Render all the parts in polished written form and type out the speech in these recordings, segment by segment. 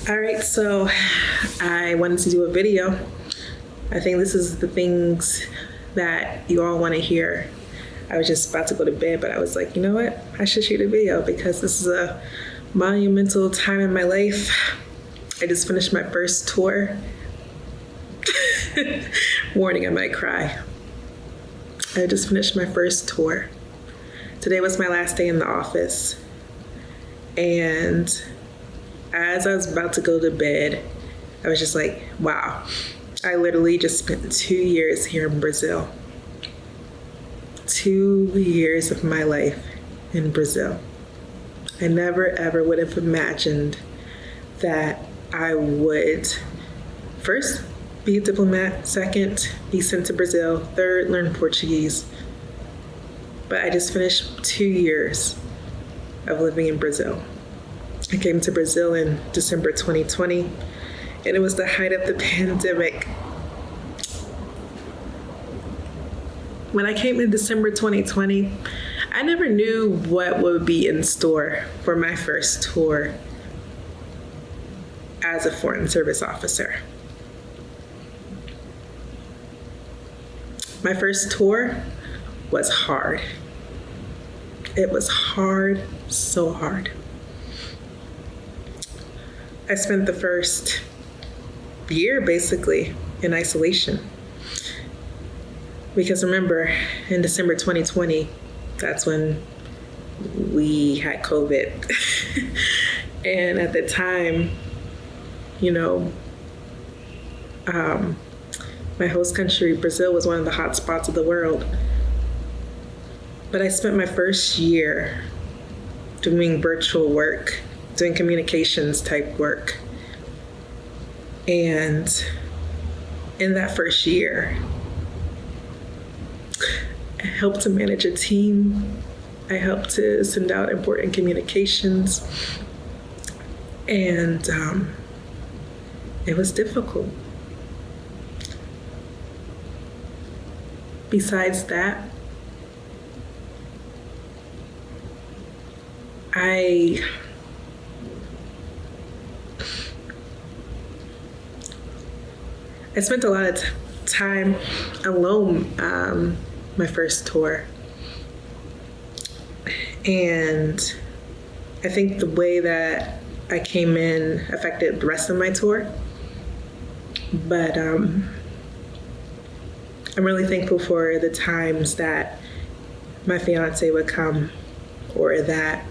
All right, so I wanted to do a video. I think this is the things that you all want to hear. I was just about to go to bed, but I was like, you know what? I should shoot a video because this is a monumental time in my life. I just finished my first tour. Warning, I might cry. I just finished my first tour. Today was my last day in the office. And as I was about to go to bed, I was just like, wow, I literally just spent 2 years here in Brazil. 2 years of my life in Brazil. I never ever would have imagined that I would first be a diplomat, second, be sent to Brazil, third, learn Portuguese. But I just finished 2 years of living in Brazil. I came to Brazil in December 2020, and it was the height of the pandemic. When I came in December 2020, I never knew what would be in store for my first tour as a Foreign Service officer. My first tour was hard. It was hard, so hard. I spent the first year basically in isolation. Because remember, in December 2020, that's when we had COVID. And at the time, my host country, Brazil, was one of the hot spots of the world. But I spent my first year doing virtual work, doing communications type work. And in that first year, I helped to manage a team. I helped to send out important communications. And it was difficult. Besides that, I spent a lot of time alone my first tour. And I think the way that I came in affected the rest of my tour. But I'm really thankful for the times that my fiance would come, or that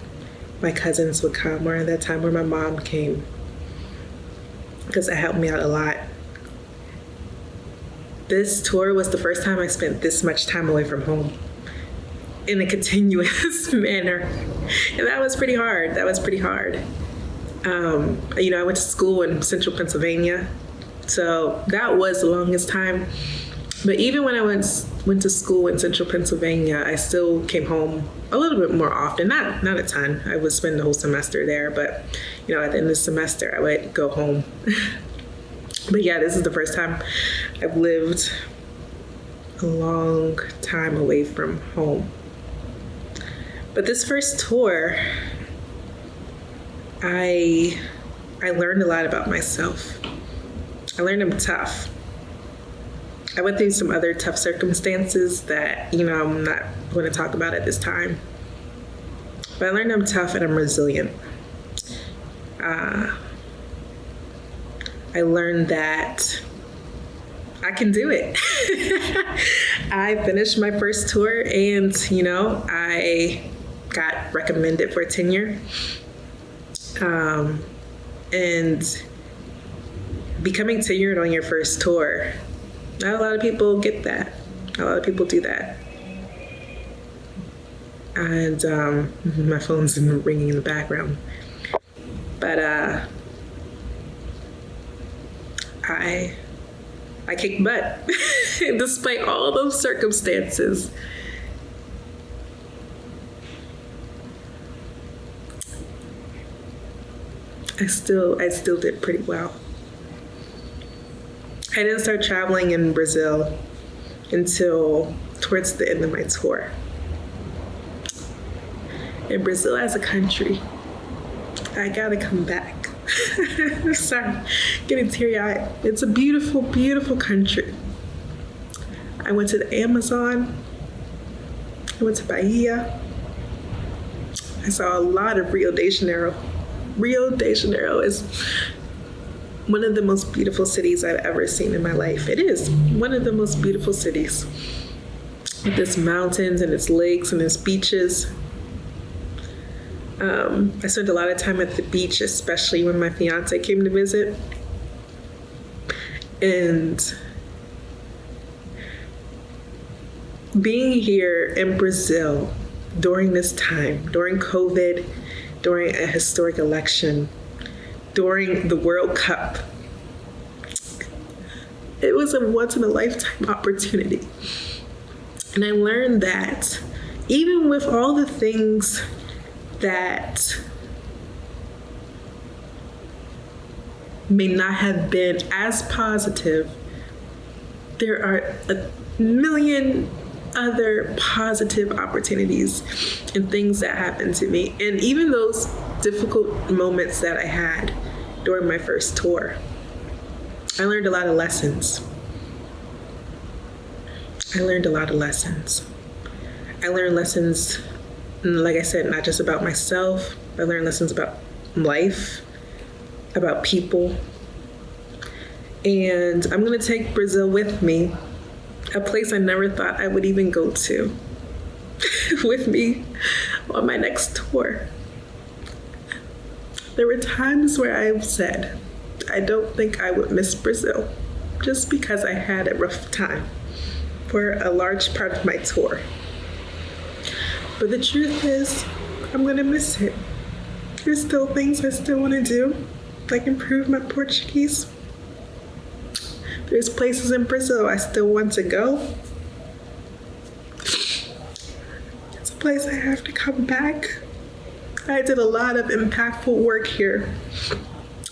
my cousins would come, or that time where my mom came, because it helped me out a lot. This tour was the first time I spent this much time away from home in a continuous manner. And that was pretty hard. I went to school in central Pennsylvania. So that was the longest time. But even when I went to school in central Pennsylvania, I still came home a little bit more often. Not a ton. I would spend the whole semester there. But, at the end of the semester, I would go home. But yeah, this is the first time I've lived a long time away from home. But this first tour, I learned a lot about myself. I learned I'm tough. I went through some other tough circumstances that, I'm not going to talk about at this time. But I learned I'm tough and I'm resilient. I learned that I can do it. I finished my first tour and, I got recommended for tenure. And becoming tenured on your first tour, not a lot of people get that. A lot of people do that. And my phone's ringing in the background. But I kicked butt despite all those circumstances. I still did pretty well. I didn't start traveling in Brazil until towards the end of my tour. And Brazil as a country, I gotta come back. Sorry, getting teary-eyed. It's a beautiful, beautiful country. I went to the Amazon. I went to Bahia. I saw a lot of Rio de Janeiro. Rio de Janeiro is one of the most beautiful cities I've ever seen in my life. It is one of the most beautiful cities. With its mountains and its lakes and its beaches. I spent a lot of time at the beach, especially when my fiance came to visit. And being here in Brazil during this time, during COVID, during a historic election, during the World Cup, it was a once-in-a-lifetime opportunity. And I learned that even with all the things that may not have been as positive, there are a million other positive opportunities and things that happened to me. And even those difficult moments that I had during my first tour, I learned a lot of lessons. I learned lessons, like I said, not just about myself. I learned lessons about life, about people. And I'm going to take Brazil with me, a place I never thought I would even go to, with me on my next tour. There were times where I've said, I don't think I would miss Brazil, just because I had a rough time for a large part of my tour. But the truth is, I'm gonna miss it. There's still things I still wanna do, like improve my Portuguese. There's places in Brazil I still want to go. It's a place I have to come back. I did a lot of impactful work here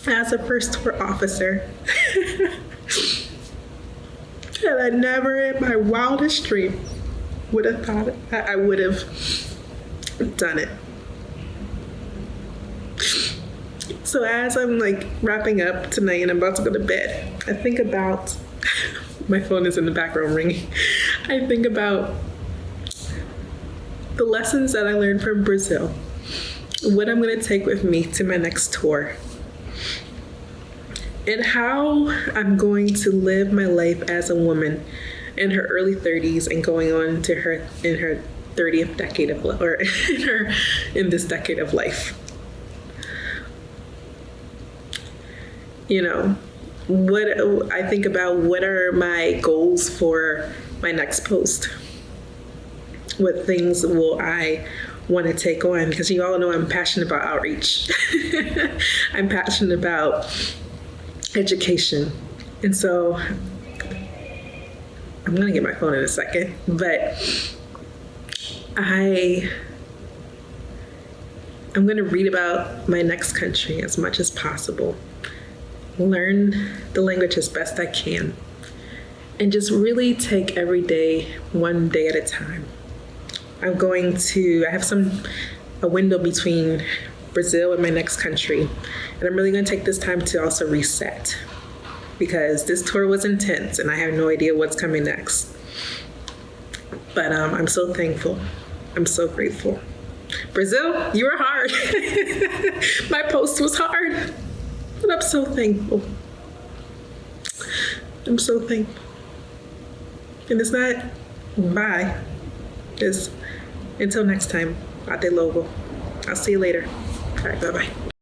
as a first tour officer. And I never in my wildest dream would have thought that I would have done it. So as I'm like wrapping up tonight and I'm about to go to bed, I think about, my phone is in the background ringing. I think about the lessons that I learned from Brazil, what I'm gonna take with me to my next tour, and how I'm going to live my life as a woman in her early 30s and going on to her 30th decade of life, or in this decade of life. You know, what I think about, what are my goals for my next post? What things will I want to take on? Because you all know I'm passionate about outreach. I'm passionate about education. And so I'm going to get my phone in a second, but I'm going to read about my next country as much as possible, learn the language as best I can, and just really take every day, one day at a time. I have a window between Brazil and my next country, and I'm really going to take this time to also reset, because this tour was intense and I have no idea what's coming next. But I'm so thankful. I'm so grateful. Brazil, you were hard. My post was hard, but I'm so thankful. I'm so thankful. And it's not bye. It's until next time. Ate logo. I'll see you later. All right, bye-bye.